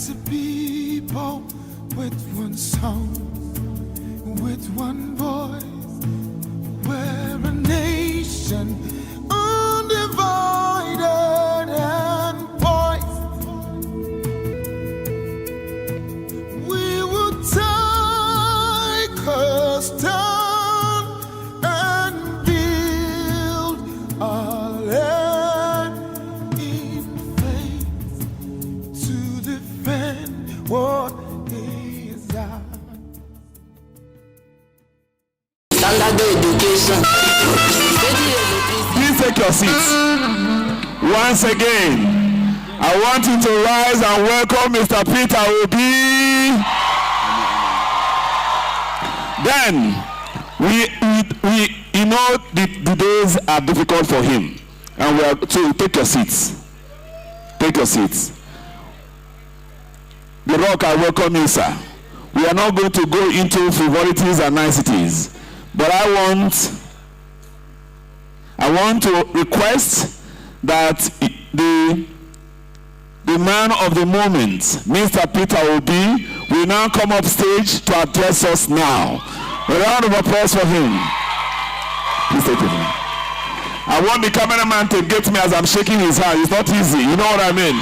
as a people with one song, with one voice, we're a nation undivided and poised. We will take a stand and build our land in faith to defend what is ours. Standard education. Please take your seats. Once again, I want you to rise and welcome Mr. Peter Obi. Then, we you know, the days are difficult for him. And we are to take your seats. Take your seats. The Rock, I welcome you, sir. We are not going to go into frivolities and niceties, but I want to request that the man of the moment, Mr. Peter Obi, will now come up stage to address us now. A round of applause for him. Please take it. I want the cameraman to get me as I'm shaking his hand. It's not easy. You know what I mean?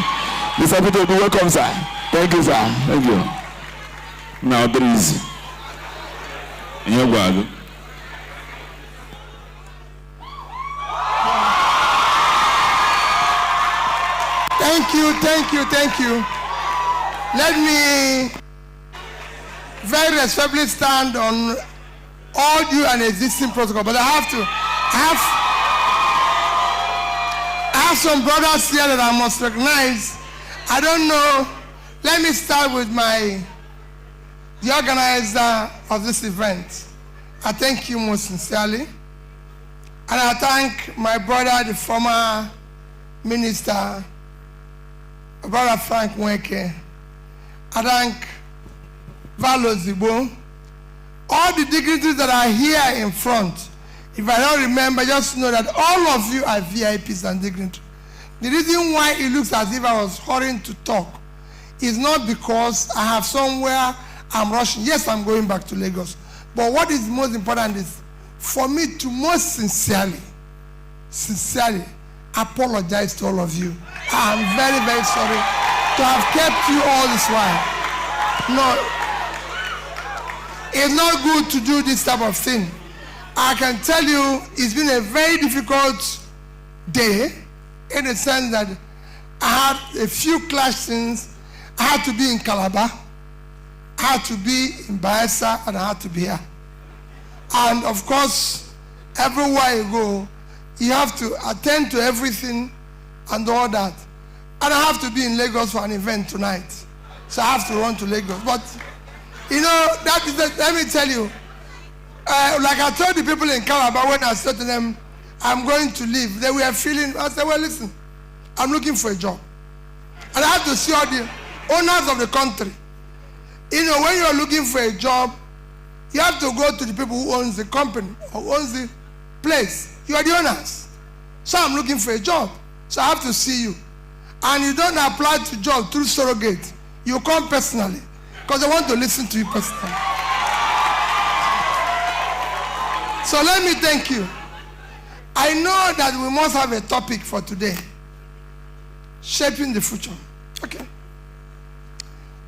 Mr. Peter Obi, welcome, sir. Thank you, sir. Thank you. Now there is. Thank you. Let me very respectfully stand on all due and existing protocol, but I have some brothers here that I must recognize. I don't know. Let me start with the organizer of this event. I thank you most sincerely. And I thank my brother, the former minister, Brother Frank Nweke. I thank Valo Zibo. All the dignitaries that are here in front, if I don't remember, just know that all of you are VIPs and dignitaries. The reason why it looks as if I was hurrying to talk is not because I have somewhere I'm rushing. Yes, I'm going back to Lagos. But what is most important is for me to most sincerely apologize to all of you. I'm very, very sorry to have kept you all this while. No, it's not good to do this type of thing. I can tell you it's been a very difficult day in the sense that I had a few clashes. I had to be in Calabar, I had to be in Bayelsa, and I had to be here. And of course, everywhere you go, you have to attend to everything and all that. And I have to be in Lagos for an event tonight. So I have to run to Lagos. But, you know, let me tell you, like I told the people in Calabar when I said to them, I'm going to leave, they were feeling, I said, well, listen, I'm looking for a job. And I have to see all the owners of the country. You know, when you're looking for a job, you have to go to the people who owns the company or owns the place. You are the owners. So I'm looking for a job. So I have to see you. And you don't apply to job through surrogate. You come personally because I want to listen to you personally. So let me thank you. I know that we must have a topic for today. Shaping the future. Okay.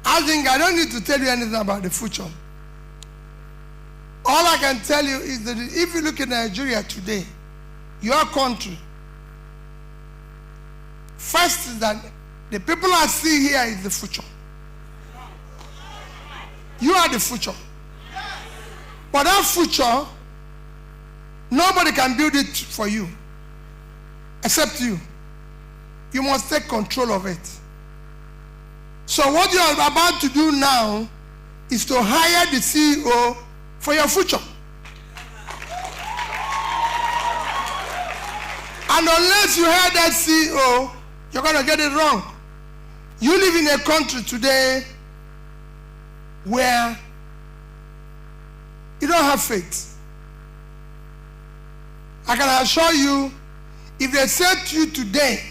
I think I don't need to tell you anything about the future. All I can tell you is that if you look at Nigeria today, your country, first is that the people I see here is the future. You are the future. But that future, nobody can build it for you except you. You must take control of it. So what you are about to do now is to hire the CEO for your future. And unless you hire that CEO, you're going to get it wrong. You live in a country today where you don't have faith. I can assure you, if they said to you today,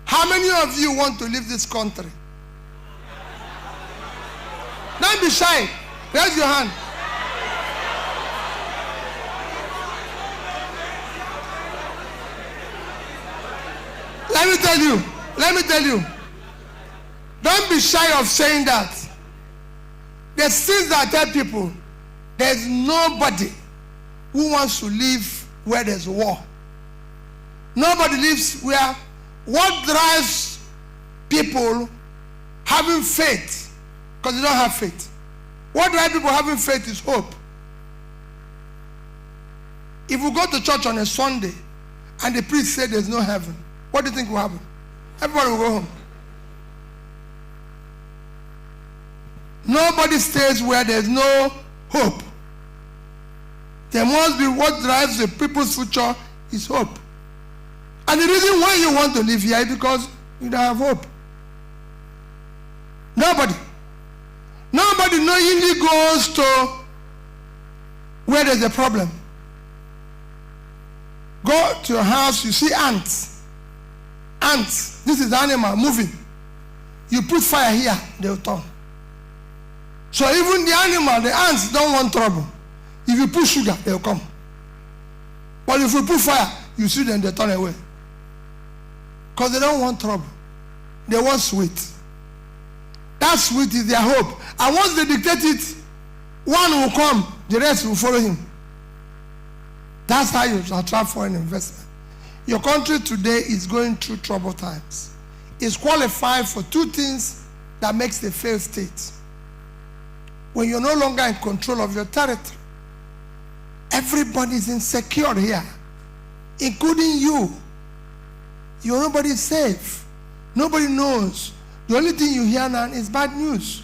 how How many of you want to leave this country? Don't be shy. Raise your hand. Let me tell you. Don't be shy of saying that. There's things that I tell people, there's nobody who wants to live where there's war. Nobody lives where. What drives people having faith? Because they don't have faith. What drives people having faith is hope. If we go to church on a Sunday and the priest said there's no heaven, what do you think will happen? Everybody will go home. Nobody stays where there's no hope. There must be what drives the people's future is hope. And the reason why you want to live here is because you don't have hope. Nobody knowingly goes to where there's a problem. Go to your house, you see ants. Ants, this is the animal moving. You put fire here, they'll turn. So even the animal, the ants don't want trouble. If you put sugar, they'll come. But if you put fire, you see them, they turn away. Because they don't want trouble. They want sweet. That sweet is their hope. And once they dictate it, one will come, the rest will follow him. That's how you attract foreign investment. Your country today is going through troubled times. It's qualified for two things that makes the failed state. When you're no longer in control of your territory, everybody is insecure here, including you. Nobody's safe. Nobody knows. The only thing you hear now is bad news.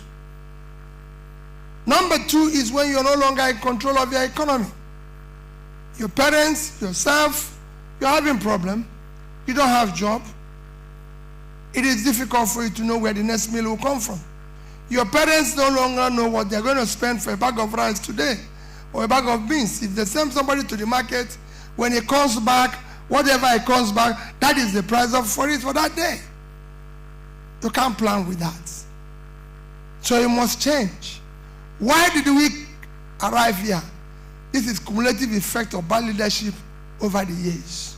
Number two is when you're no longer in control of your economy. Your parents, yourself, you're having problem. You don't have job. It is difficult for you to know where the next meal will come from. Your parents no longer know what they're going to spend for a bag of rice today or a bag of beans. If they send somebody to the market, when it comes back, whatever it comes back, that is the price for it for that day. You can't plan with that. So you must change. Why did we arrive here? This is cumulative effect of bad leadership over the years.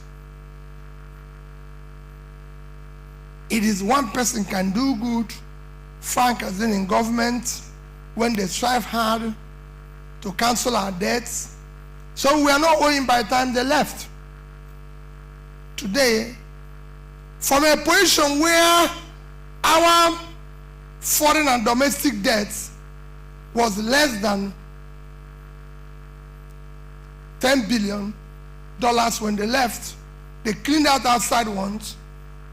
It is one person can do good. Frank has been in government when they strive hard to cancel our debts. So we are not owing by the time they left. Today, from a position where our foreign and domestic debts was less than $10 billion when they left, they cleaned out outside ones.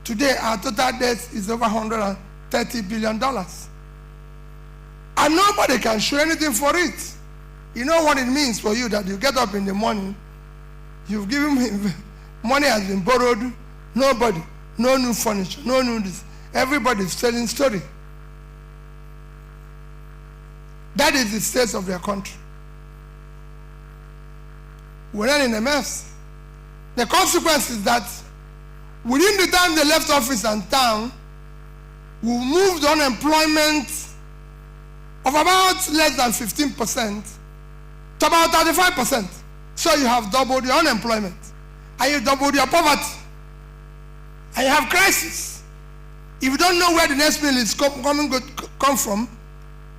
Today, our total debt is over $130 billion. And nobody can show anything for it. You know what it means for you that you get up in the morning, you've given me, money has been borrowed, nobody, no new furniture, no new this. Everybody's telling story. That is the state of their country. We're not in a mess. The consequence is that within the time they left office and town, we moved unemployment of about less than 15% to about 35%. So you have doubled your unemployment, and you doubled your poverty, and you have crisis. If you don't know where the next meal is come from,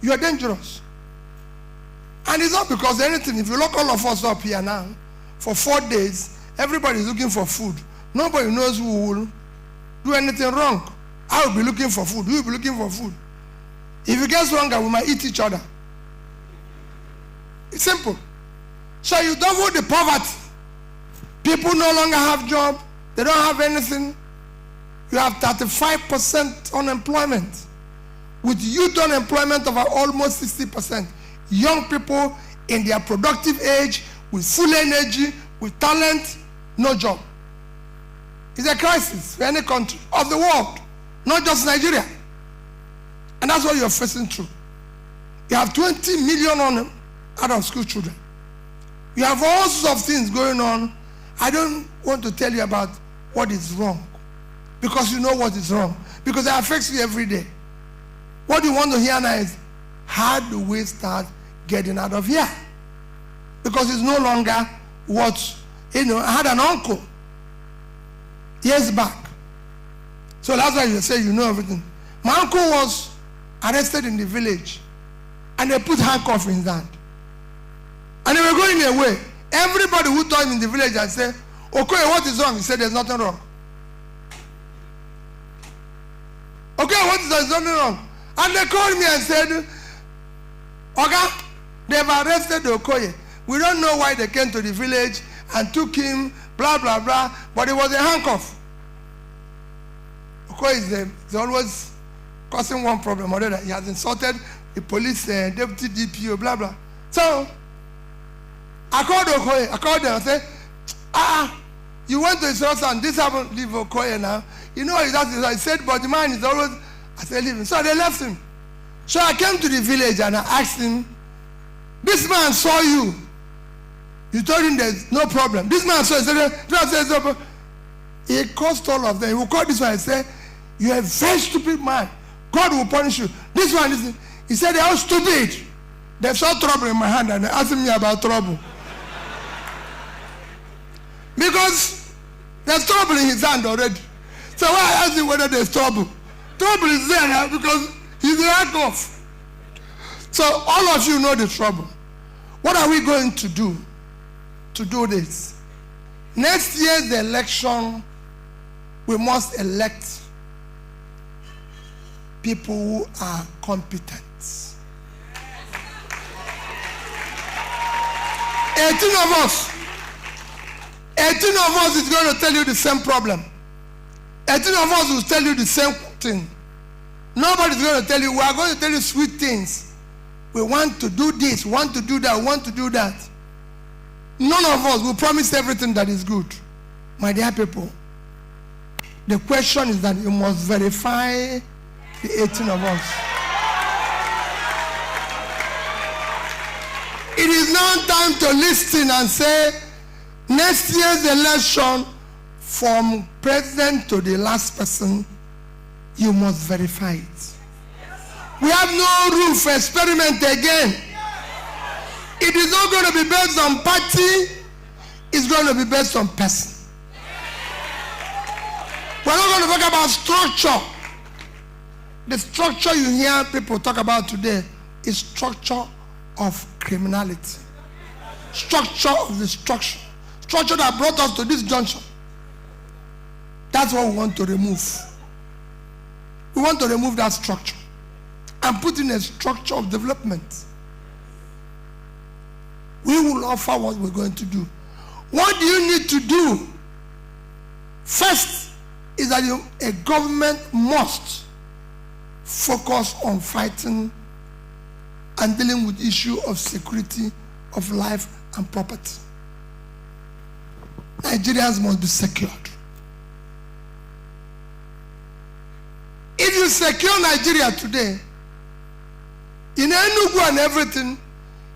you are dangerous. And it's not because anything. If you lock all of us up here now, for 4 days, everybody is looking for food. Nobody knows who will do anything wrong. I will be looking for food. You will be looking for food. If it gets longer, we might eat each other. It's simple. So you double the poverty. People no longer have job. They don't have anything. You have 35% unemployment. With youth unemployment of almost 60%. Young people in their productive age, with full energy, with talent, no job. It's a crisis for any country of the world, not just Nigeria. And that's what you're facing through. You have 20 million out of school children. You have all sorts of things going on. I don't want to tell you about what is wrong. because you know what is wrong. Because it affects you every day. What you want to hear now is, how do we start getting out of here? Because it's no longer what, I had an uncle years back. So that's why you say you know everything. My uncle was arrested in the village and they put handcuffs in his hand. And they were going away. Everybody who told him in the village and said, okay, what is wrong? He said, there's nothing wrong. Okay, what is there's nothing wrong? And they called me and said, okay, they've arrested Okoye. We don't know why they came to the village and took him, blah, blah, blah, but it was a handcuff. Okoye is always causing one problem or other. He has insulted the police, deputy DPO, blah, blah. So, I called Okoye, I called them and said, you went to his house and this happened, leave Okoye now. You know, I said, but the man is always, I said, leave him. So they left him. So I came to the village and I asked him, this man saw you. You told him there's no problem. This man saw you. Said, no problem. He caused all of them. He will call this one and say, you are a very stupid man. God will punish you. This one, he said, they are all stupid. They saw trouble in my hand and they asked me about trouble. Because there's trouble in his hand already. So why I asked him whether there's trouble? Trouble is there now because he's a handcuff. So all of you know the trouble. What are we going to do this? Next year's election, we must elect people who are competent. 18 of us is going to tell you the same problem. 18 of us will tell you the same thing. Nobody's going to tell you, we are going to tell you sweet things. We want to do this, want to do that, want to do that. None of us will promise everything that is good. My dear people, the question is that you must verify the 18 of us. It is now time to listen and say, next year's election, from president to the last person, you must verify it. We have no room for experiment again. It is not going to be based on party. It's going to be based on person. We're not going to talk about structure. The structure you hear people talk about today is structure of criminality. Structure of destruction. Structure that brought us to this junction. That's what we want to remove. We want to remove that structure and put in a structure of development. We will offer what we're going to do. What do you need to do? First is that a government must focus on fighting and dealing with the issue of security of life and property. Nigerians must be secured. If you secure Nigeria today, in Enugu and everything,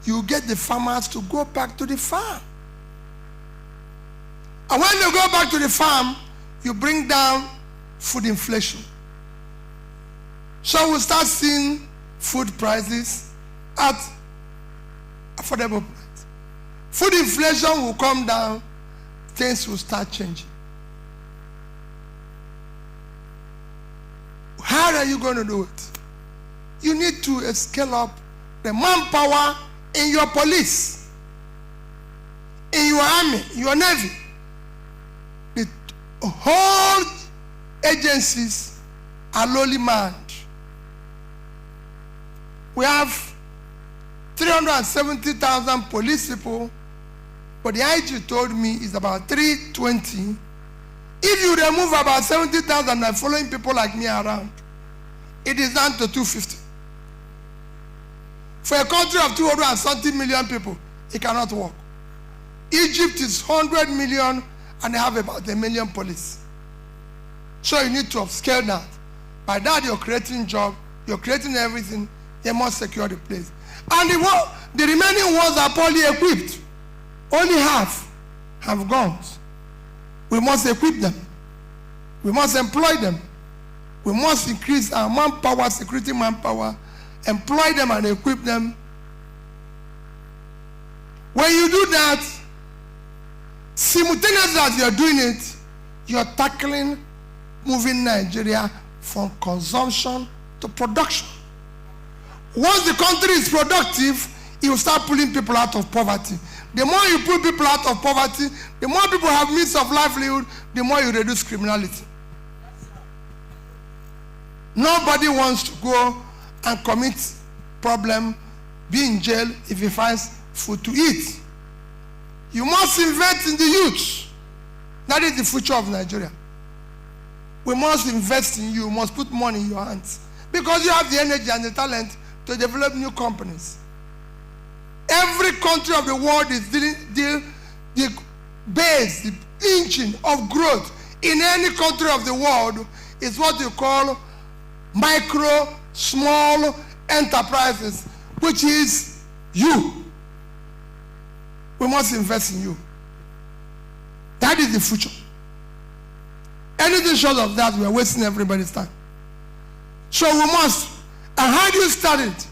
you get the farmers to go back to the farm. And when they go back to the farm, you bring down food inflation. So we'll start seeing food prices at affordable price. Food inflation will come down, things will start changing. How are you going to do it? You need to scale up the manpower in your police, in your army, your navy. The whole agencies are lowly manned. We have 370,000 police people, but the IG told me it's about 320. If you remove about 70,000 and following people like me around, it is down to 250. For a country of 200 and something million people, it cannot work. Egypt is 100 million and they have about 1 million police. So you need to upscale that. By that you're creating jobs, you're creating everything, they must secure the place. And the remaining ones are poorly equipped. Only half have guns. We must equip them. We must employ them. We must increase our manpower, security manpower, employ them and equip them. When you do that, simultaneously as you're doing it, you're tackling moving Nigeria from consumption to production. Once the country is productive, it will start pulling people out of poverty. The more you pull people out of poverty, the more people have means of livelihood, the more you reduce criminality. Nobody wants to go and commit problem, be in jail if he finds food to eat. You must invest in the youth. That is the future of Nigeria. We must invest in you. We must put money in your hands. Because you have the energy and the talent to develop new companies. Every country of the world is the base, the engine of growth in any country of the world is what you call micro, small enterprises, which is you. We must invest in you. That is the future. Anything short of that, we are wasting everybody's time. So we must. And how do you start it?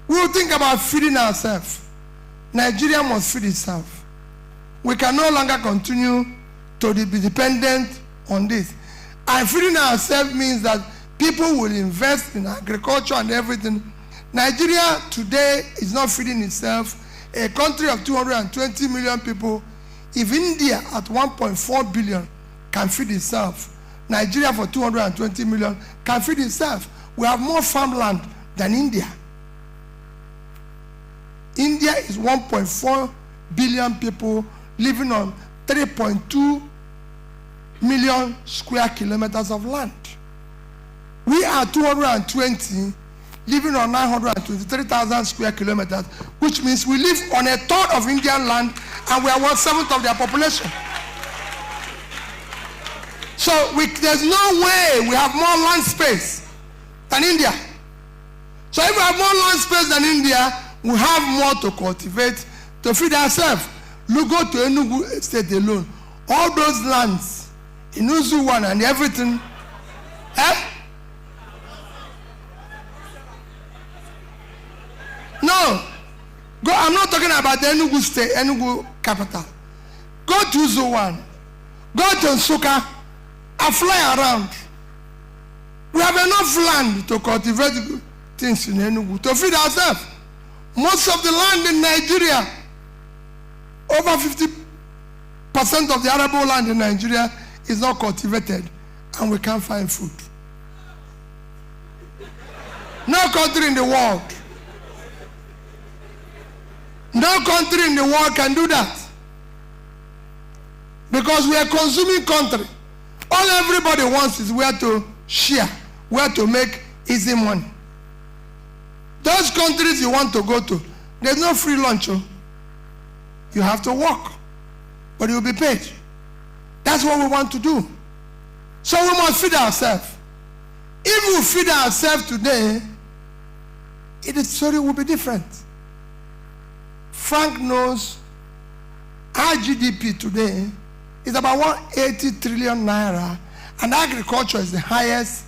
We will think about feeding ourselves. Nigeria must feed itself. We can no longer continue to be dependent on this. And feeding ourselves means that people will invest in agriculture and everything. Nigeria today is not feeding itself. A country of 220 million people, if India at 1.4 billion can feed itself, Nigeria for 220 million can feed itself. We have more farmland than India. India is 1.4 billion people living on 3.2 million square kilometers of land. We are 220 living on 923,000 square kilometers, which means we live on a third of Indian land and we are 1/7 of their population. So there's no way we have more land space than India. So if we have more land space than India, we have more to cultivate to feed ourselves. Look, go to Enugu State alone. All those lands in Uzuwan and everything. No. Go, I'm not talking about the Enugu State, Enugu capital. Go to Uzuwan. Go to Nsukka and fly around. We have enough land to cultivate things in Enugu to feed ourselves. Most of the land in Nigeria, over 50% of the arable land in Nigeria is not cultivated, and we can't find food. No country in the world, no country in the world can do that. Because we are a consuming country. All everybody wants is where to share, where to make easy money. Those countries you want to go to, there's no free lunch. You have to work, but you'll be paid. That's what we want to do. So we must feed ourselves. If we feed ourselves today, the story will be different. Frank knows our GDP today is about 180 trillion naira, and agriculture is the highest.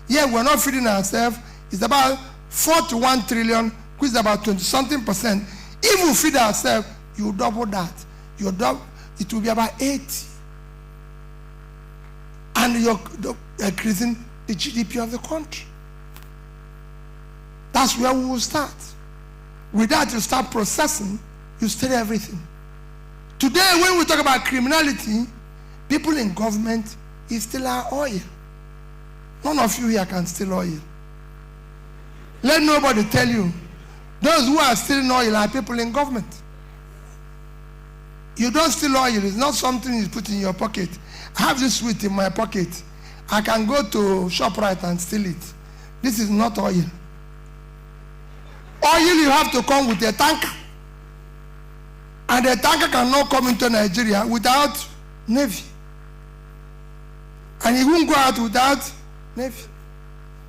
Yeah, we're not feeding ourselves. It's about 41 trillion, which is about 20-something%. If we feed ourselves, you double that. It will be about 80. And you're increasing the GDP of the country. That's where we will start. With that, you start processing, you steal everything. Today, when we talk about criminality, people in government steal our oil. None of you here can steal oil. Let nobody tell you. Those who are stealing oil are people in government. You don't steal oil. It's not something you put in your pocket. I have this sweet in my pocket. I can go to ShopRite and steal it. This is not oil. Oil, you have to come with a tanker. And the tanker cannot come into Nigeria without Navy. And it won't go out without Navy.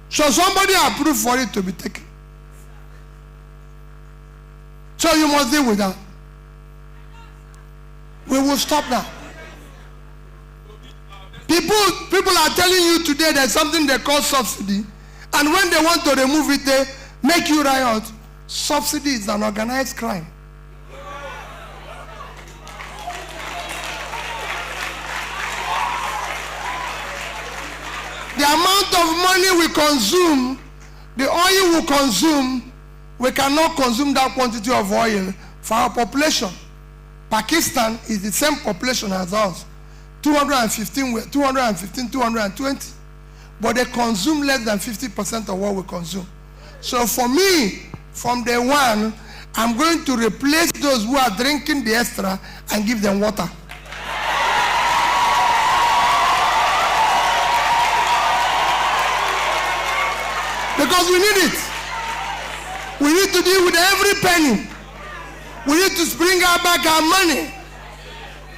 So somebody approved for it to be taken. So you must deal with that. We will stop that. People are telling you today there's something they call subsidy, and when they want to remove it, they make you riot. Subsidy is an organized crime. The amount of money we consume, the oil we consume, we cannot consume that quantity of oil for our population. Pakistan is the same population as us, 220, but they consume less than 50% of what we consume. So for me, from day one, I'm going to replace those who are drinking the extra and give them water. Because we need it. We need to deal with every penny. We need to bring back our money.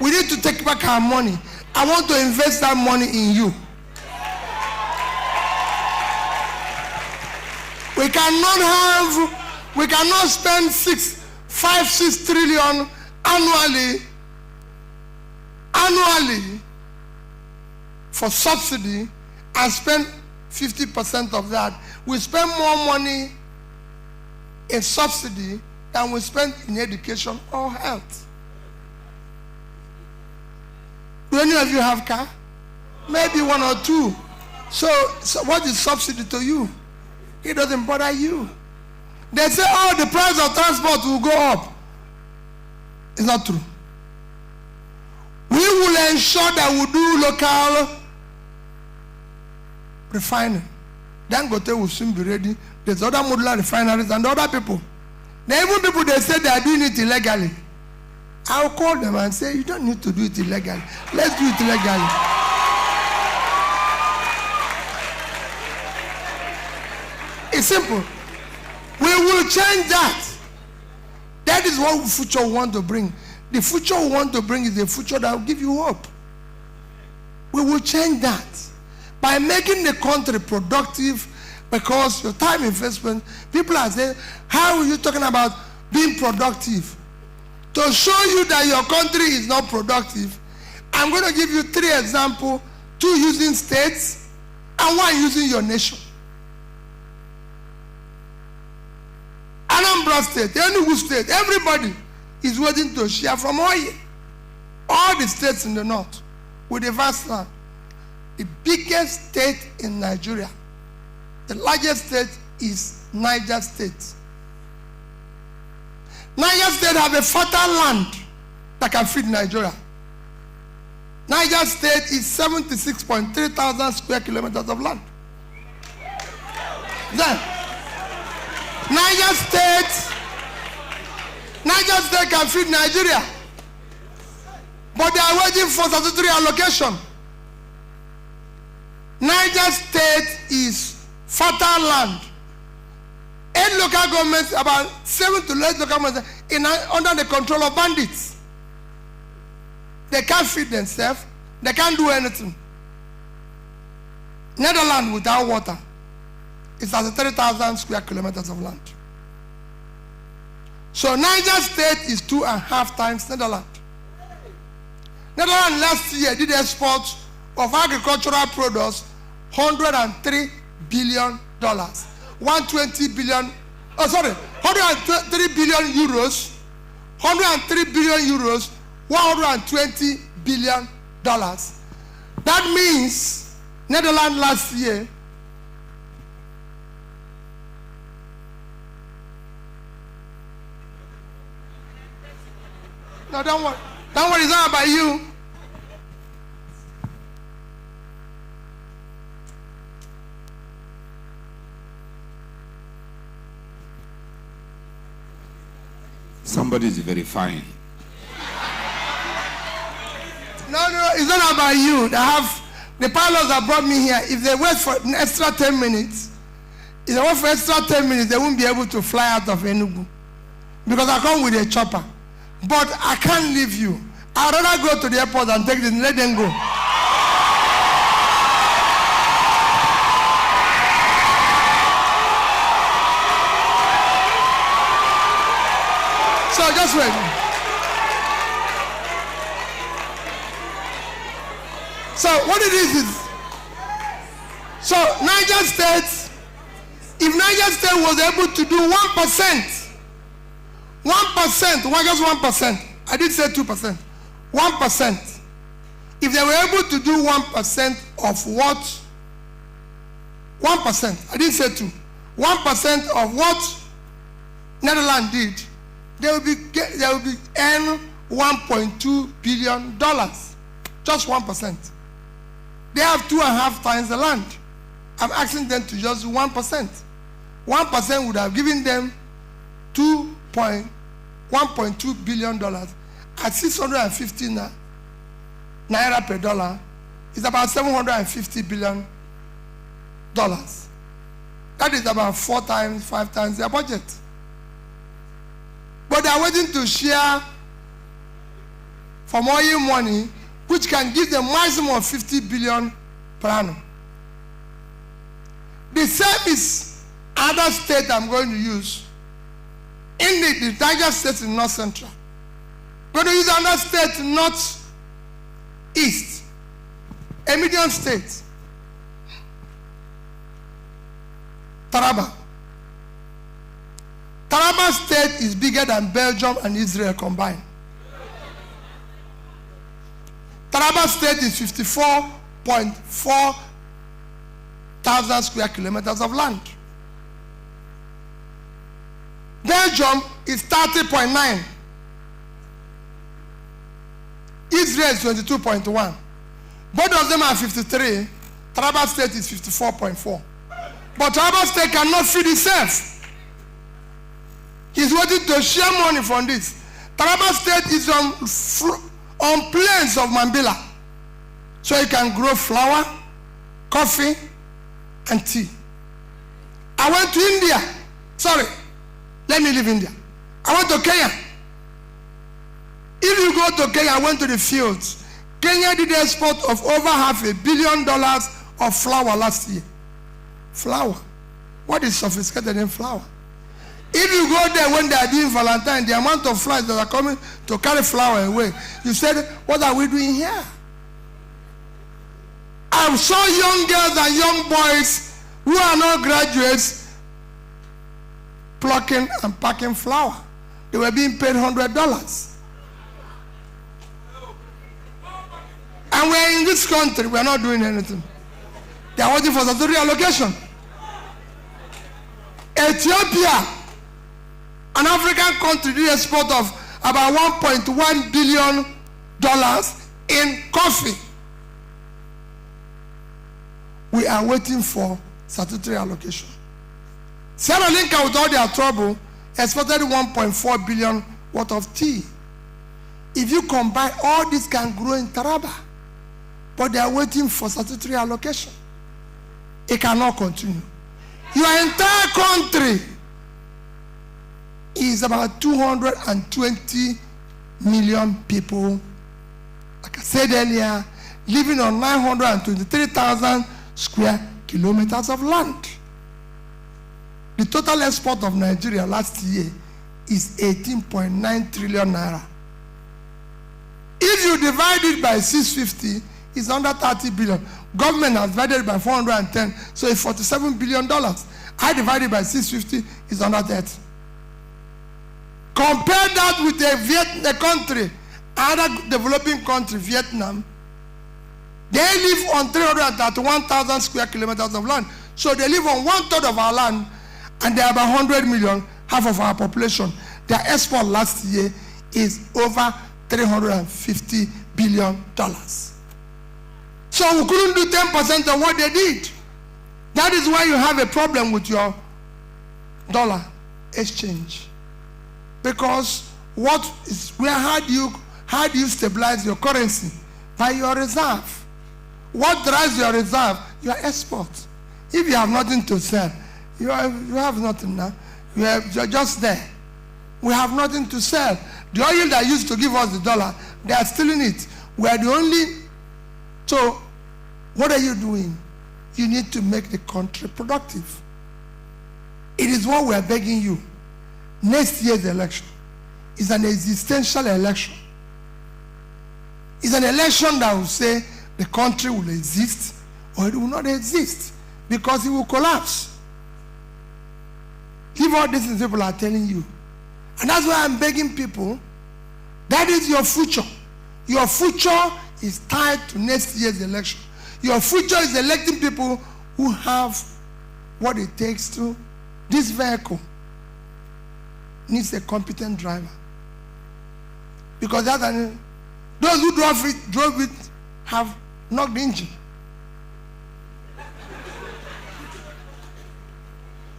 We need to take back our money. I want to invest that money in you. We cannot spend 5-6 trillion annually for subsidy and spend 50% of that. We spend more money in subsidy than we spend in education or health. Do any of you have car? Maybe one or two. So what is subsidy to you? It doesn't bother you. They say, oh, the price of transport will go up. It's not true. We will ensure that we do local refining. Dangote will soon be ready. There's other modular refineries and other people. There are even people, they say they are doing it illegally. I'll call them and say, you don't need to do it illegally. Let's do it legally. It's simple. We will change that. That is what future we want to bring. The future we want to bring is a future that will give you hope. We will change that by making the country productive, because your time investment, people are saying, how are you talking about being productive? To show you that your country is not productive, I'm going to give you 3 examples, 2 using states and 1 using your nation. Anambra State, Enugu State, everybody is waiting to share from oil. All the states in the north with a vast land. The biggest state in Nigeria, the largest state is Niger State. Niger State have a fertile land that can feed Nigeria. Niger State is 76.3 thousand square kilometers of land. Then, Niger State can feed Nigeria, but they are waiting for statutory allocation. Niger State is fertile land. 8 local governments, about 7 to 8 local governments, under the control of bandits. They can't feed themselves. They can't do anything. Netherlands without water is at 30,000 square kilometers of land. So Niger State is 2.5 times Netherlands. Netherlands last year did export of agricultural products $103 billion. 120 billion, 103 billion euros, 103 billion euros, 120 billion dollars. That means Netherlands last year no, don't worry, it's not about you. Somebody is verifying. No, it's not about you. The pilots that brought me here, if they wait for an extra 10 minutes, they won't be able to fly out of Enugu. Because I come with a chopper. But I can't leave you. I'd rather go to the airport and take them and let them go. So just wait. So what it is, so Niger State, if Niger State was able to do 1%, 1%, why just 1%? I did say 2%. 1%. If they were able to do 1% of what? 1%. I didn't say 2. 1% of what Netherlands did, they will be earn $1.2 billion. Just 1%. They have 2.5 times the land. I'm asking them to just do 1%. 1% would have given them $1.2 billion at 650 naira per dollar. It's about $750 billion. That is about 4 times, 5 times their budget. But they are waiting to share from oil money, which can give them maximum of 50 billion per annum. The same is other state I'm going to use. In the Niger State in North Central. I'm going to use another state North East. A medium state. Taraba. Taraba State is bigger than Belgium and Israel combined. Taraba State is 54.4 thousand square kilometers of land. Belgium is 30.9. Israel is 22.1. Both of them are 53. Taraba State is 54.4. But Taraba State cannot feed itself. He's waiting to share money from this. Taraba State is on plains of Mambila. So he can grow flour, coffee, and tea. I went to India. Sorry, let me leave India. I went to Kenya. If you go to Kenya, I went to the fields. Kenya did export of over $500 million of flour last year. Flour. What is sophisticated in flour? If you go there when they are doing Valentine, the amount of flies that are coming to carry flour away, you said, what are we doing here? I saw young girls and young boys who are not graduates plucking and packing flour. They were being paid $100. And we're in this country, we're not doing anything. They are waiting for statutory allocation. Ethiopia, an African country, did export of about $1.1 billion in coffee. We are waiting for statutory allocation. Sierra Leone, with all their trouble, exported 1.4 billion worth of tea. If you combine, all this can grow in Taraba. But they are waiting for statutory allocation. It cannot continue. Your entire country is about 220 million people, like I said earlier, living on 923,000 square kilometers of land. The total export of Nigeria last year is 18.9 trillion naira. If you divide it by 650, it's under 30 billion. Government has divided it by 410, so it's $47 billion. I divided by 650, it's under 30. Compare that with the country, another developing country, Vietnam. They live on 331,000 square kilometers of land. So they live on 1/3 of our land, and they have 100 million, half of our population. Their export last year is over $350 billion. So we couldn't do 10% of what they did. That is why you have a problem with your dollar exchange. Because how do you stabilize your currency? By your reserve. What drives your reserve? Your export. If you have nothing to sell, you have nothing now. You're just there. We have nothing to sell. The oil that used to give us the dollar, they are stealing it. We are the only. So, what are you doing? You need to make the country productive. It is what we are begging you. Next year's election is an existential election. It's an election that will say, the country will exist or it will not exist because it will collapse. Leave all these things people are telling you. And that's why I'm begging people, that is your future. Your future is tied to next year's election. Your future is electing people who have what it takes to. This vehicle needs a competent driver. Because those who drove it have knocked the engine.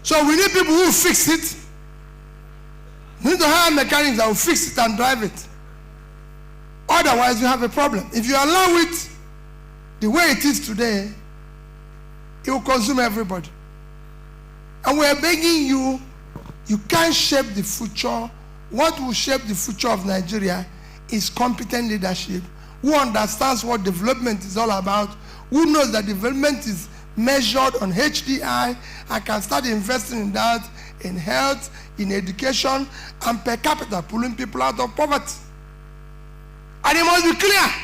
So we need people who fix it. We need to hire mechanics that will fix it and drive it. Otherwise, you have a problem. If you allow it the way it is today, it will consume everybody. And we are begging you, you can't shape the future. What will shape the future of Nigeria is competent leadership, who understands what development is all about, who knows that development is measured on HDI, and can start investing in that, in health, in education, and per capita, pulling people out of poverty. And it must be clear.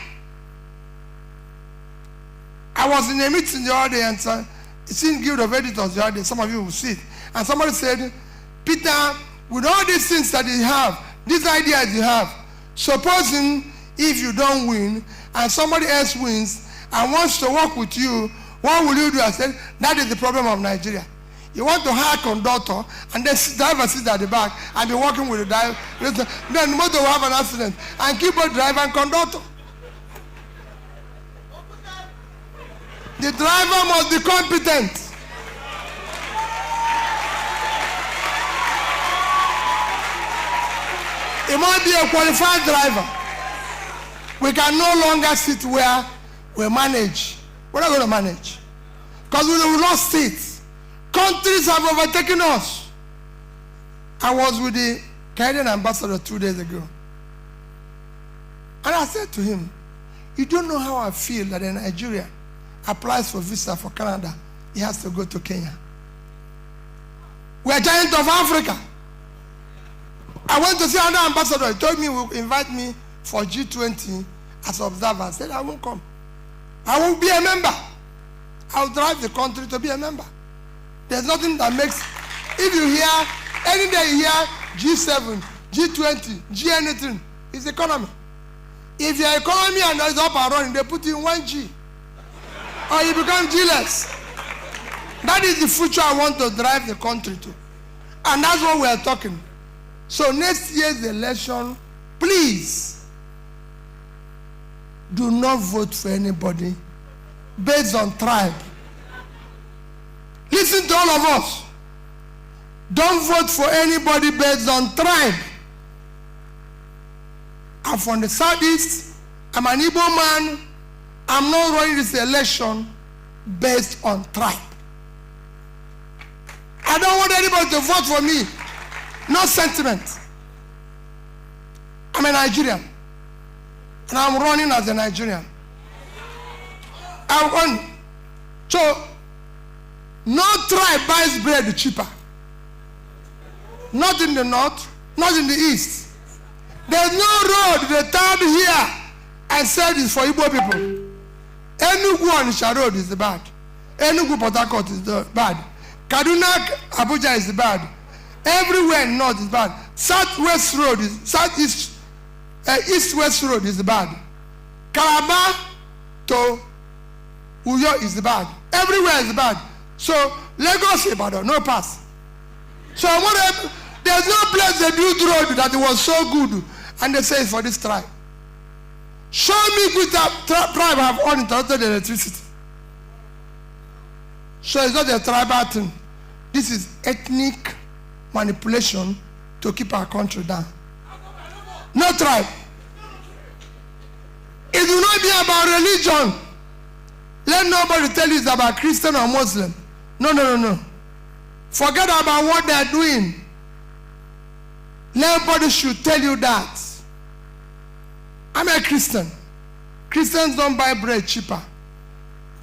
I was in a meeting the other day, and it's in Guild of Editors the other day, some of you will see it. And somebody said, Peter, with all these things that you have, these ideas you have, supposing if you don't win, and somebody else wins, and wants to work with you, what will you do? I said, that is the problem of Nigeria. You want to hire a conductor, and then driver sits at the back, and be working with the driver. Then the motor will have an accident, and keep both driver and conductor. The driver must be competent. It must be a qualified driver. We can no longer sit where we manage. We're not going to manage. Because we lost it. Countries have overtaken us. I was with the Canadian ambassador 2 days ago. And I said to him, you don't know how I feel that a Nigerian applies for visa for Canada, he has to go to Kenya. We are giant of Africa. I went to see another ambassador. He told me he will invite me for G20 as observer. I said, I won't come. I won't be a member. I'll drive the country to be a member. There's nothing that makes, if you hear, any day you hear G7, G20, G anything, it's economy. If your economy and is up and running, they put you in 1G. Or you become G-less. That is the future I want to drive the country to. And that's what we are talking. So next year's election, please, do not vote for anybody based on tribe. Listen to all of us. Don't vote for anybody based on tribe. I'm from the Southeast. I'm an Igbo man. I'm not running this election based on tribe. I don't want anybody to vote for me. No sentiment. I'm a Nigerian. And I'm running as a Nigerian. I'm on. So, no tribe buys bread cheaper. Not in the north, not in the east. There's no road they turned here and said it's for Igbo people. Enugu Onitsha road is the bad. Enugu Port Harcourt is the bad. Kaduna Abuja is the bad. Everywhere in north is bad. Southwest road is southeast, east-west road is the bad. Calabar to Uyo is the bad. Everywhere is bad. So Lagos Ibadan, no pass. So there's no place they built road that it was so good, and they say it's for this tribe. Show me which tribe have uninterrupted electricity. So it's not a tribal thing. This is ethnic manipulation to keep our country down. No tribe. It will not be about religion. Let nobody tell you it's about Christian or Muslim. No. Forget about what they are doing. Nobody should tell you that. I'm a Christian. Christians don't buy bread cheaper.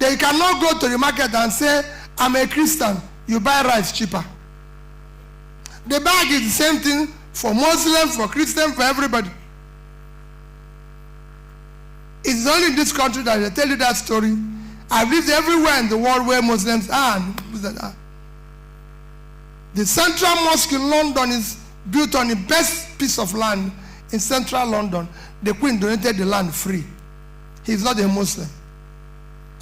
They cannot go to the market and say, I'm a Christian, you buy rice cheaper. The bag is the same thing for Muslims, for Christians, for everybody. It's only in this country that I tell you that story. I've lived everywhere in the world where Muslims are. The Central Mosque in London is built on the best piece of land in central London. The Queen donated the land free. He's not a Muslim.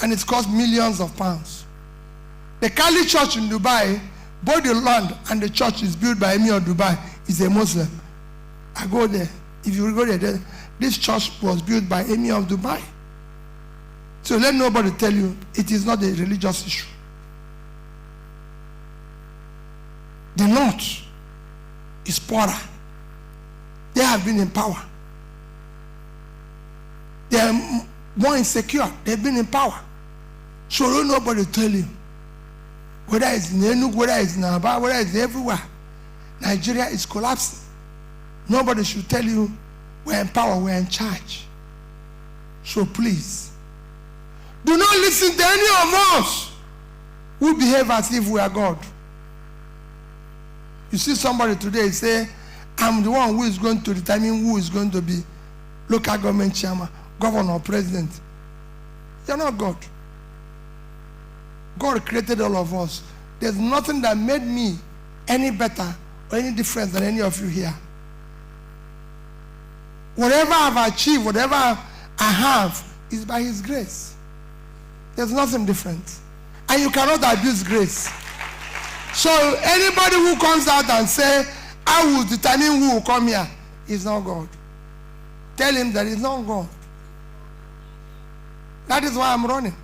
And it's cost millions of pounds. The Kali Church in Dubai, both the land and the church is built by Emir of Dubai. He's a Muslim. I go there. If you go there, this church was built by Emir of Dubai. So let nobody tell you it is not a religious issue. The North is poorer. They have been in power. They are more insecure. They've been in power. So don't nobody tell you. Whether it's in Enugu, whether it's in Aba, whether it's everywhere. Nigeria is collapsing. Nobody should tell you we're in power, we're in charge. So please, do not listen to any of us who behave as if we are God. You see somebody today say, I'm the one who is going to determine who is going to be local government chairman, governor, or president. You're not God. God created all of us. There's nothing that made me any better or any different than any of you here. Whatever I've achieved, whatever I have, is by His grace. There's nothing different. And you cannot abuse grace. So anybody who comes out and say, I will determine who will come here, is not God. Tell him that he's not God. That is why I'm running.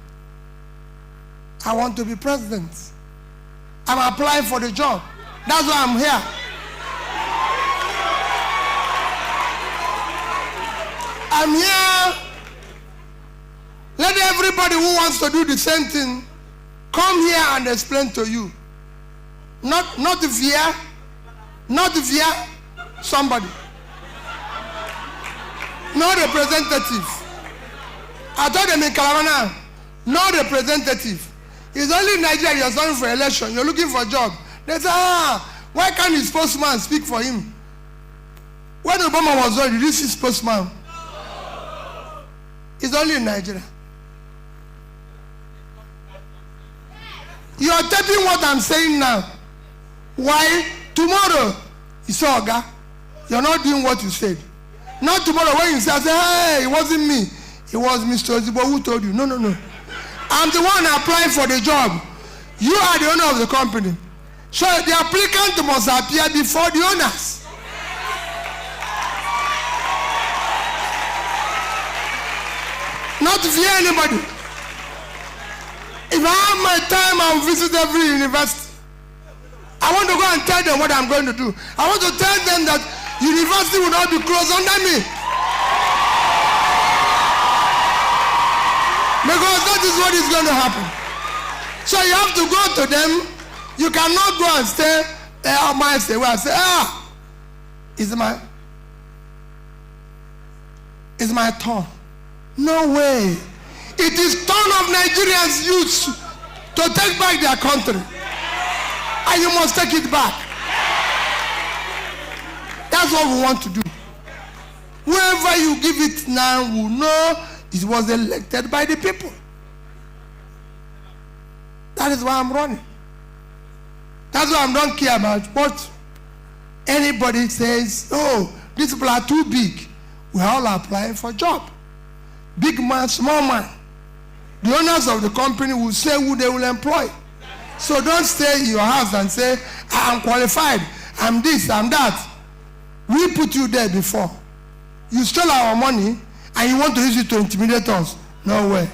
I want to be president. I'm applying for the job. That's why I'm here. I'm here. Let everybody who wants to do the same thing come here and explain to you. Not via somebody. No representative. I told them in Kalamana, no representative. It's only in Nigeria you're starting for election, you're looking for a job. They say, why can't his spokesman speak for him? When Obama was on, did you see spokesman? It's only in Nigeria. You are taking what I'm saying now. Why? Tomorrow, you saw Oga, you're not doing what you said. Not tomorrow when you say, hey, it wasn't me. It was Mr. Ozibo who told you. No. I'm the one applying for the job. You are the owner of the company. So the applicant must appear before the owners. Not via anybody. If I have my time, I'll visit every university. I want to go and tell them what I'm going to do. I want to tell them that university will not be closed under me. Because that is what is going to happen. So you have to go to them. You cannot go and stay there miles away and say, it's my turn. No way. It is turn of Nigerians youth to take back their country. And you must take it back. That's what we want to do. Whoever you give it now will know it was elected by the people. That is why I'm running. That's why I don't care about what anybody says. Oh, these people are too big. We're all applying for a job. Big man, small man. The owners of the company will say who they will employ. So don't stay in your house and say, I'm qualified, I'm this, I'm that. We put you there before. You stole our money and you want to use it to intimidate us. No way.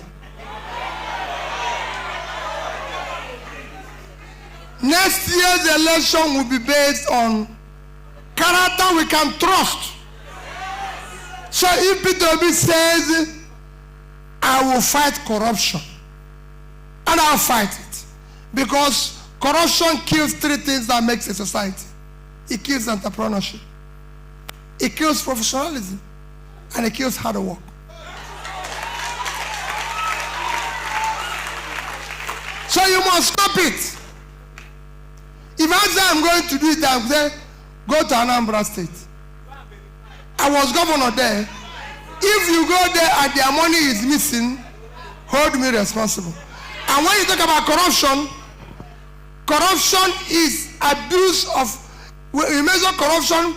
Next year's election will be based on character we can trust. So if Peter Obi says, I will fight corruption, and I'll fight it. Because corruption kills three things that makes a society. It kills entrepreneurship. It kills professionalism. And it kills hard work. So you must stop it. If I say I'm going to do it, I say, go to Anambra State. I was governor there. If you go there and their money is missing, hold me responsible. And when you talk about corruption, corruption is abuse of, when we measure corruption,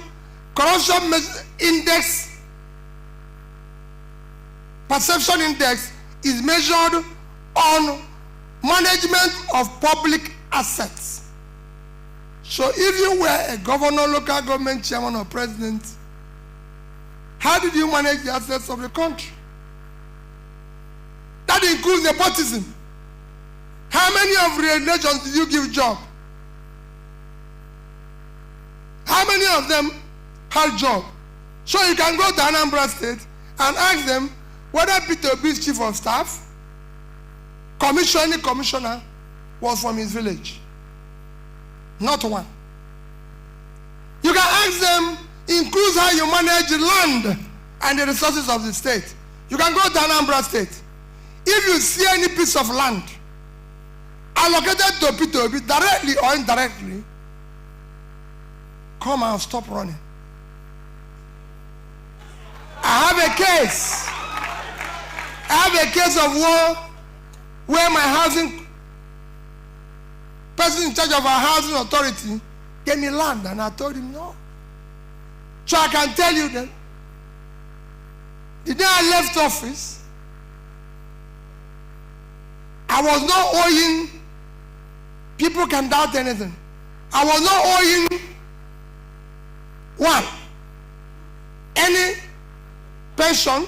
index, perception index is measured on management of public assets. So if you were a governor, local government chairman, or president, how did you manage the assets of the country? That includes nepotism. How many of your nations did you give job? How many of them had job? So you can go to Anambra State and ask them whether Peter Obi's chief of staff, commissioner, was from his village. Not one. You can ask them, includes how you manage land and the resources of the state. You can go to Anambra State. If you see any piece of land allocated to Peter Obi, directly or indirectly, come and stop running. I have a case of war where my housing person in charge of our housing authority gave me land, and I told him no. So I can tell you that the day I left office, I was not owing, people can doubt anything, I was not owing one, any pension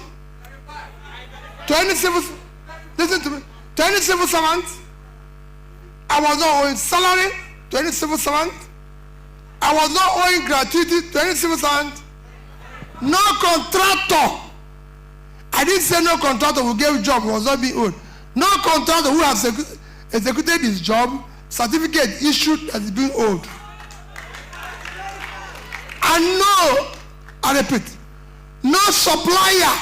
to any civil, listen to me, to any civil servant. I was not owing salary to any civil servant. I was not owing gratuity to any civil servant. No contractor. I didn't say no contractor who gave job was not being owed. No contractor who has executed his job, certificate issued as being owed. And no, I repeat, no supplier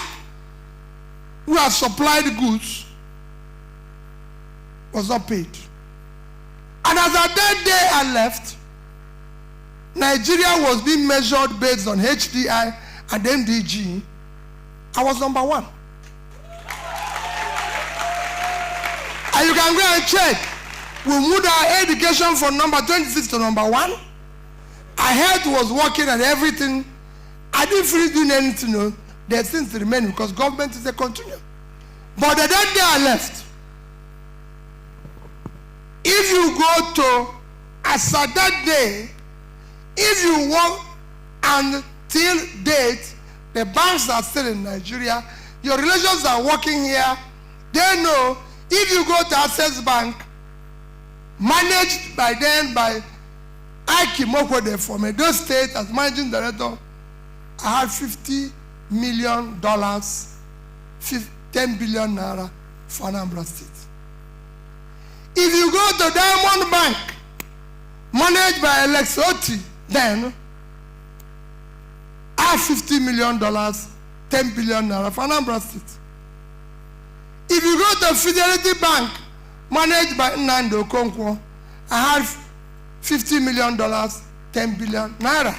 who has supplied goods was not paid. And as at that day I left, Nigeria was being measured based on HDI and MDG. I was number one. And you can go and check. We moved our education from number 26 to number 1. Our health was working and everything. I didn't finish doing anything. No. There's things to remain because government is a continuum. But the that day I left, if you go to, as at that day, if you work until date, the banks are still in Nigeria, your relations are working here, they know if you go to Access Bank, managed by then by Ike Mokwode from Edo State as managing director, I had $50 million, 10 billion naira for Anambra State. If you go to Diamond Bank, managed by Alex Oti, then I have $50 million, 10 billion naira for Anambra State. If you go to Fidelity Bank, managed by Nnamdi Okonkwo, I have $50 million, 10 billion naira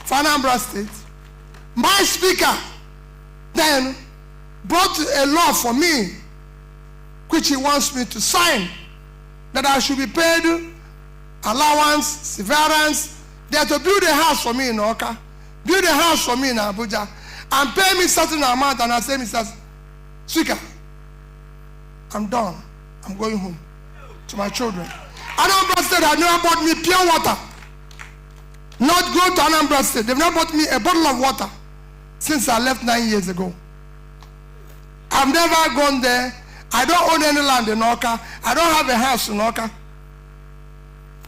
for Anambra State. My speaker then brought a law for me, which he wants me to sign, that I should be paid allowance, severance. They have to build a house for me in Oka, build a house for me in Abuja, and pay me certain amount. And I say, Mr. Speaker, I'm done. I'm going home to my children. Anambra State had never bought me pure water. Not go to Anambra State. They've not bought me a bottle of water since I left 9 years ago. I've never gone there. I don't own any land in Oka. I don't have a house in Oka.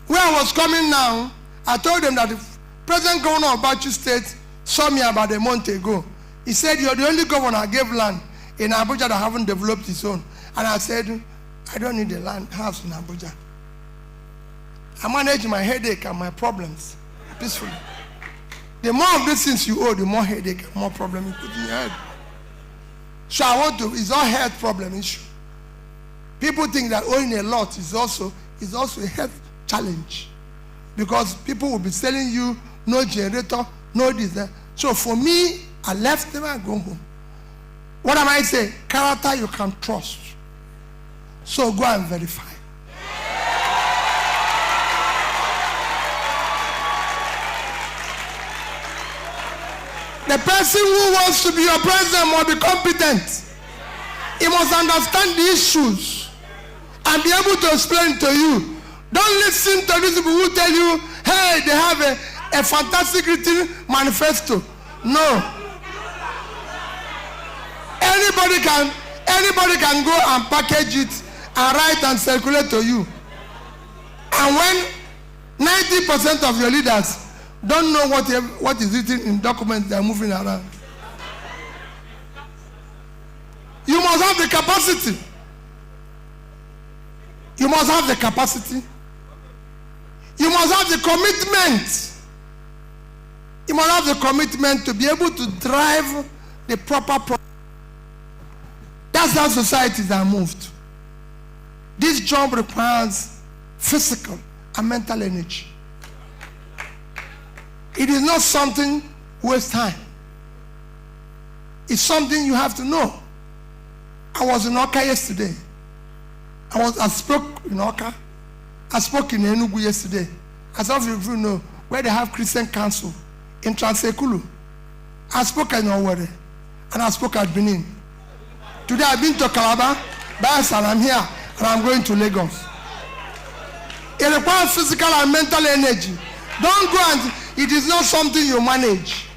Where I was coming now, I told them that the present governor of Bauchi State saw me about a month ago. He said, you're the only governor I gave land in Abuja that haven't developed his own. And I said, I don't need a land house in Abuja. I manage my headache and my problems peacefully. The more of these things you owe, the more headache and more problem you put in your head. So I want to, it's all health problem issue. People think that owing a lot is also a health challenge. Because people will be selling you no generator, no this. So for me, I left them and go home. What am I saying? Character you can trust. So go and verify. The person who wants to be your president must be competent. He must understand the issues and be able to explain to you. Don't listen to these people who tell you, hey, they have a fantastic written manifesto. No. Anybody can go and package it and write and circulate to you. And when 90% of your leaders don't know what is written in documents they are moving around, you must have the capacity. You must have the capacity. You must have the commitment. You must have the commitment to be able to drive the proper That's how societies are moved. This job requires physical and mental energy. It is not something waste time. It's something you have to know. I was in Oka yesterday. I spoke in Oka. I spoke in Enugu yesterday. As some of you know, where they have Christian council in Transekulu. I spoke in Owerri and I spoke at Benin. Today I've been to Calabar, and I'm here, and I'm going to Lagos. It requires physical and mental energy. Don't go and, it is not something you manage.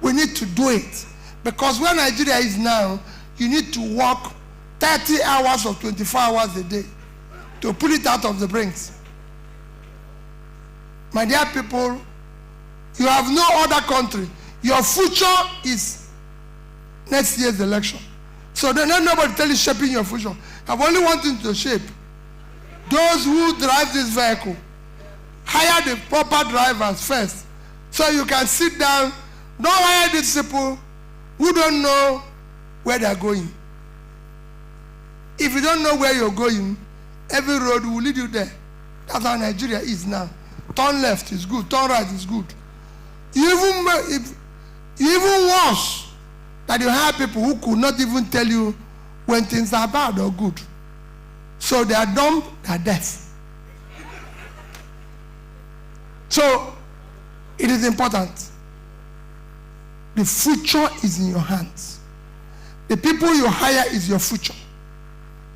We need to do it. Because where Nigeria is now, you need to work 30 hours or 24 hours a day to pull it out of the brains. My dear people, you have no other country. Your future is next year's election. So don't let nobody tell you shaping your future. I've only one thing to shape. Those who drive this vehicle, hire the proper drivers first. So you can sit down. Don't hire these people who don't know where they're going. If you don't know where you're going, every road will lead you there. That's how Nigeria is now. Turn left is good, turn right is good. You even worse that you have people who could not even tell you when things are bad or good. So they are dumb, they are deaf. So it is important. The future is in your hands. The people you hire is your future.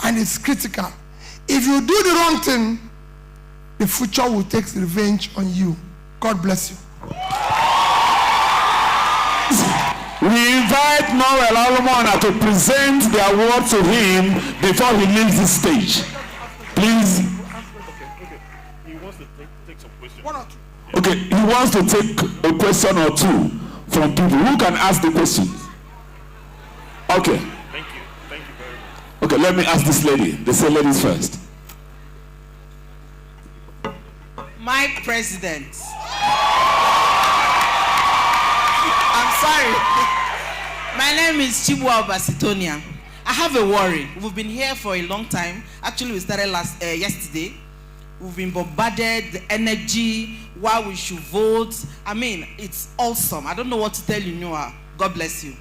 And it's critical. If you do the wrong thing, the future will take revenge on you. God bless you. We invite Noel Alumona to present the award to him before he leaves the stage. Please. He wants to take some questions. One or two. Okay, he wants to take a question or two from people. Who can ask the question? Okay. Thank you. Thank you very much. Okay, let me ask this lady. They say ladies first. My president. I'm sorry. My name is Chibwa Basitonia. I have a worry. We've been here for a long time. Actually, we started yesterday. We've been bombarded, the energy, why we should vote. I mean, it's awesome. I don't know what to tell you, Noah. God bless you.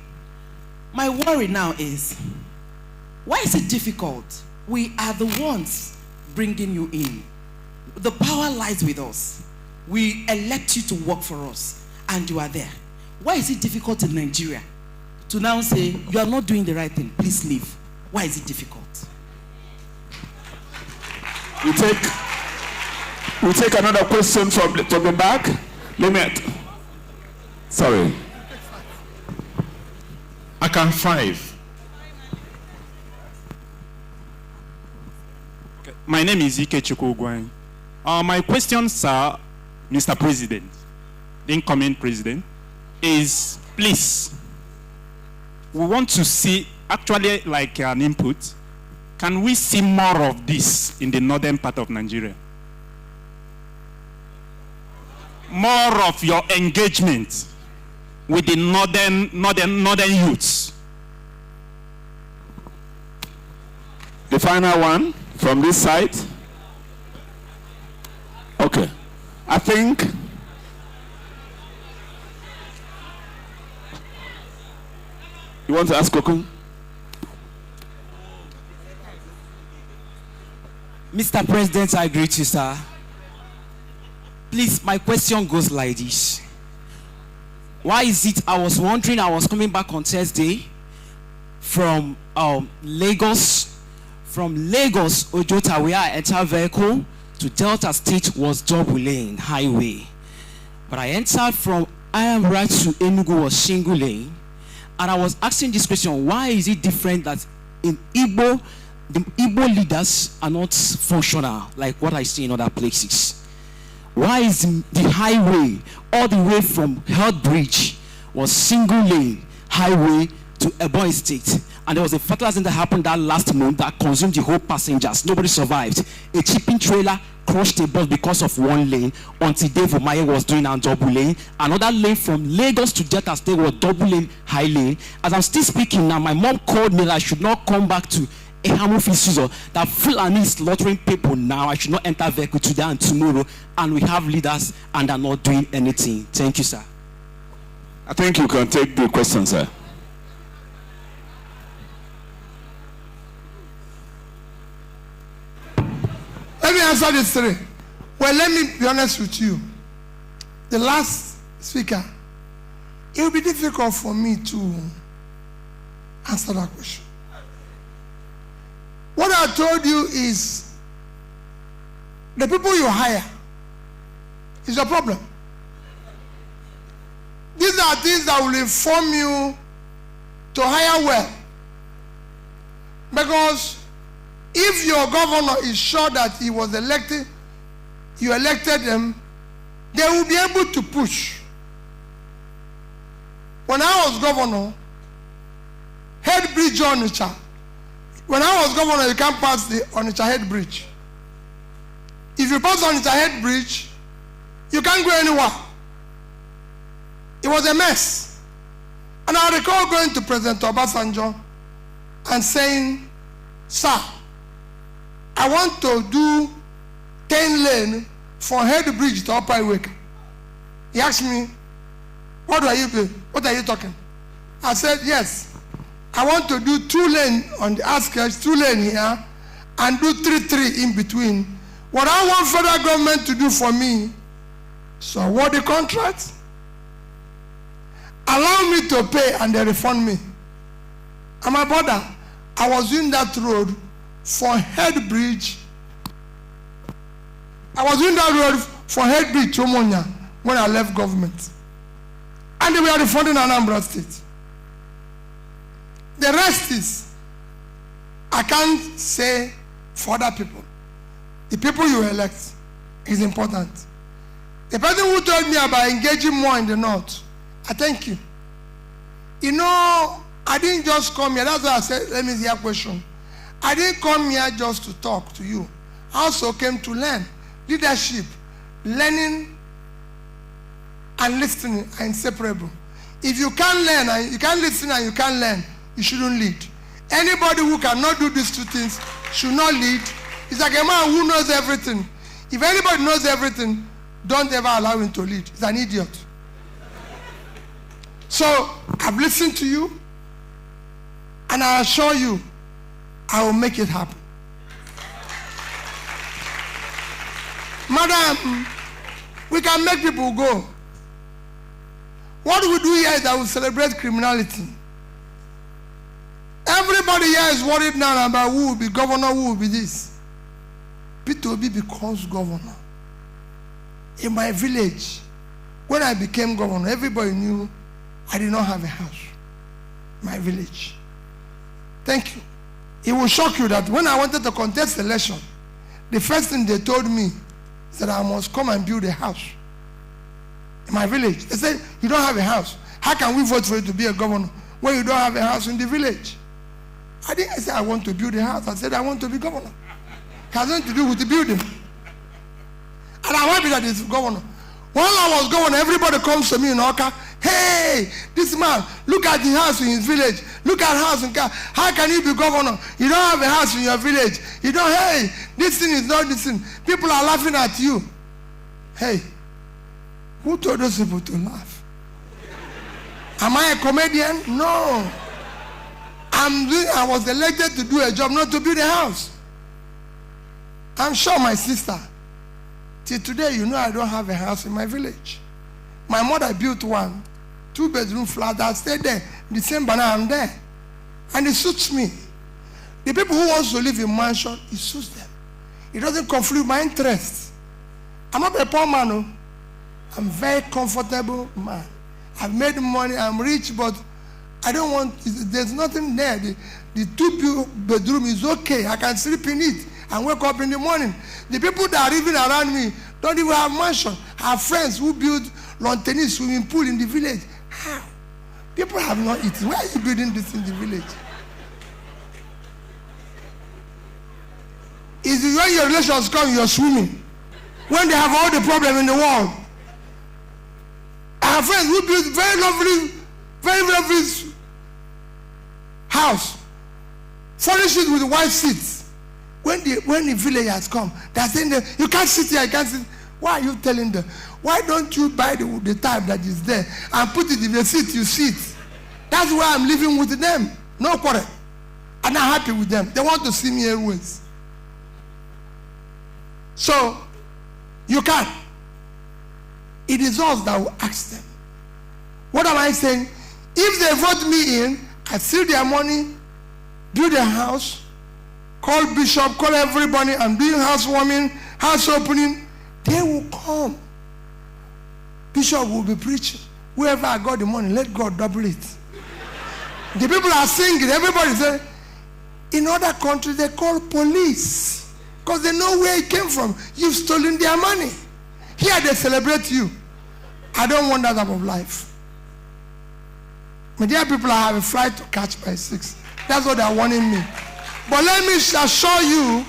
My worry now is, why is it difficult? We are the ones bringing you in. The power lies with us. We elect you to work for us, and you are there. Why is it difficult in Nigeria to now say, you are not doing the right thing, please leave? Why is it difficult? We take another question from the back. Sorry. I can 5. Okay. My name is Ike Chukwu. My question, sir, Mr. President, the incoming president, is please, we want to see, actually like an input, can we see more of this in the northern part of Nigeria? More of your engagement with the northern youths. The final one from this side. Okay. I think You want to ask Kokun? Mr. President, I greet you, sir. Please, my question goes like this. Why is it I was wondering, I was coming back on Thursday from Lagos, Ojota, where I entered vehicle to Delta State was double lane highway. But I entered from Anambra to Enugu was single lane. And I was asking this question, why is it different that in Igbo, the Igbo leaders are not functional like what I see in other places? Why is the highway all the way from Health Bridge was single lane highway to Ebonyi State? And there was a fatal accident that happened that last month that consumed the whole passengers. Nobody survived. A shipping trailer crushed a bus because of one lane until Dave Umaye was doing a double lane. Another lane from Lagos to Delta State was double lane high lane. As I'm still speaking now, my mom called me that I should not come back to Ehamufi, that Fulani is slaughtering people now. I should not enter vehicle today and tomorrow. And we have leaders and they're not doing anything. Thank you, sir. I think you can take the question, sir. Let me answer this three. Well, let me be honest with you. The last speaker, it will be difficult for me to answer that question. What I told you is the people you hire is a problem. These are things that will inform you to hire well. Because if your governor is sure that he was elected, you elected them, they will be able to push. When I was governor, Head Bridge Onitsha, when I was governor, you can't pass the Onitsha Head Bridge. If you pass Onitsha Head Bridge, you can't go anywhere. It was a mess. And I recall going to President Obasanjo and saying, sir, I want to do 10 lane from Head Bridge to Upper Iweka. He asked me, what are you talking? I said, yes. I want to do 2 lane on the outskirts, 2 lane here, and do 3 in between. What I want federal government to do for me, so award the contract, allow me to pay, and they refund me. And my brother, I was doing that road for Head Bridge. I was doing that road for Head Bridge to Omonia when I left government. And they were refunding Anambra State. The rest is, I can't say for other people. The people you elect is important. The person who told me about engaging more in the North, I thank you. You know, I didn't just come here. That's why I said, let me see your question. I didn't come here just to talk to you. I also came to learn. Leadership, learning, and listening are inseparable. If you can't learn, and you can't listen and you can't learn, you shouldn't lead. Anybody who cannot do these 2 things should not lead. It's like a man who knows everything. If anybody knows everything, don't ever allow him to lead. He's an idiot. So, I've listened to you, and I assure you, I will make it happen. Madam, we can make people go. What we do here is that we celebrate criminality. Everybody here is worried now about who will be governor, who will be this. Peter Obi becomes governor. In my village, when I became governor, everybody knew I did not have a house. My village. Thank you. It will shock you that when I wanted to contest the election, the first thing they told me is that I must come and build a house in my village. They said, you don't have a house. How can we vote for you to be a governor when you don't have a house in the village? I didn't say I want to build a house. I said I want to be governor. It has nothing to do with the building. And I'm happy that it's governor. While I was governor, everybody comes to me in Oka. Hey, this man, look at the house in his village. Look at house in car. How can you be governor? You don't have a house in your village. You don't, hey, this thing is not this thing. People are laughing at you. Hey, who told those people to laugh? Am I a comedian? No. I was elected to do a job, not to build a house. I'm sure my sister, till today, you know I don't have a house in my village. My mother built one, 2-bedroom flat. I stayed there. December now I'm there. And it suits me. The people who want to live in mansion, it suits them. It doesn't conflict with my interests. I'm not a poor man. No. I'm a very comfortable man. I've made money, I'm rich, but I don't want, there's nothing there. The 2-bedroom is okay. I can sleep in it and wake up in the morning. The people that are living around me don't even have mansion. I have friends who build lawn tennis swimming pool in the village. How? People have not eaten. Why are you building this in the village? Is it when your relations come, you're swimming? When they have all the problem in the world? I have friends who build very lovely house, furnish it with white seats. When the villagers come, they're saying, you can't sit here, you can't sit. Why are you telling them? Why don't you buy the type that is there and put it in the seat you sit? That's why I'm living with them. No quarrel. I'm not happy with them. They want to see me always. So, you can. It is us that will ask them. What am I saying? If they vote me in, I steal their money, build a house, call bishop, call everybody, I'm doing housewarming, house opening, they will come. Bishop will be preaching. Whoever I got the money, let God double it. The people are singing, everybody say, in other countries they call police because they know where it came from. You've stolen their money. Here they celebrate you. I don't want that type of life. My dear people, I have a flight to catch by 6. That's what they're warning me. But let me assure you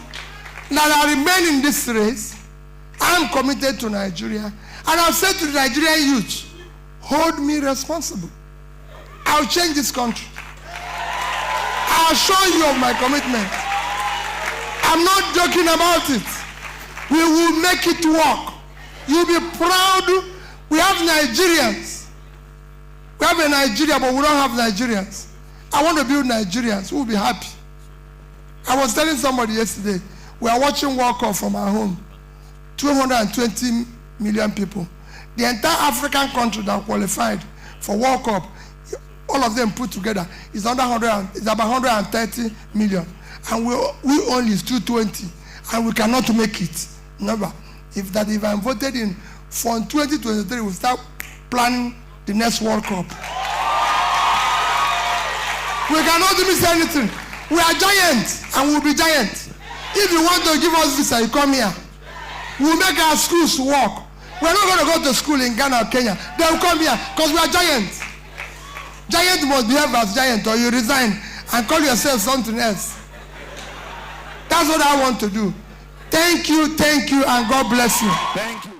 that I remain in this race. I'm committed to Nigeria. And I've said to the Nigerian youth, hold me responsible. I'll change this country. I assure you of my commitment. I'm not joking about it. We will make it work. You'll be proud. We have Nigerians. We have a Nigeria, but we don't have Nigerians. I want to build Nigerians who will be happy. I was telling somebody yesterday, we are watching World Cup from our home. 220 million people. The entire African country that qualified for World Cup, all of them put together, is about 130 million. And we only is 220. And we cannot make it. Never. If I'm voted in, from 2023, we'll start planning the next World Cup. We cannot miss anything. We are giants and we'll be giants. If you want to give us visa, you come here. We'll make our schools work. We're not going to go to school in Ghana or Kenya. They'll come here because we are giants. Giants must behave as giants or you resign and call yourself something else. That's what I want to do. Thank you, and God bless you. Thank you.